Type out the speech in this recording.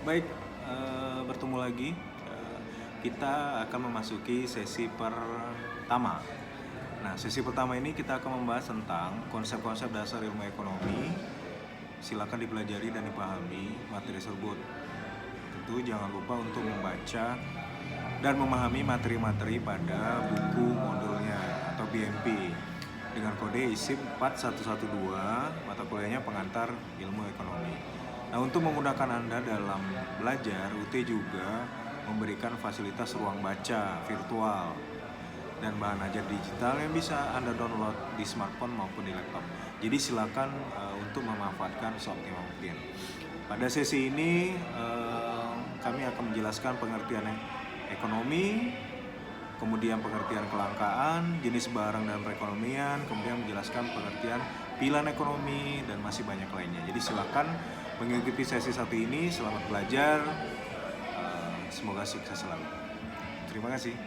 Baik, bertemu lagi. Kita akan memasuki sesi pertama. Nah, sesi pertama ini kita akan membahas tentang konsep-konsep dasar ilmu ekonomi. Silakan dipelajari dan dipahami materi tersebut. Tentu jangan lupa untuk membaca dan memahami materi-materi pada buku modulnya atau BMP dengan kode ISIP 4112, mata kuliahnya pengantar ilmu ekonomi. Nah, untuk memudahkan Anda dalam belajar, UT juga memberikan fasilitas ruang baca virtual dan bahan ajar digital yang bisa Anda download di smartphone maupun di laptop. Jadi silakan untuk memanfaatkan seoptimal mungkin. Pada sesi ini kami akan menjelaskan pengertian ekonomi, kemudian pengertian kelangkaan, jenis barang dan perekonomian, kemudian menjelaskan pengertian pilihan ekonomi, dan masih banyak lainnya. Jadi silakan mengikuti sesi satu ini. Selamat belajar, semoga sukses selalu. Terima kasih.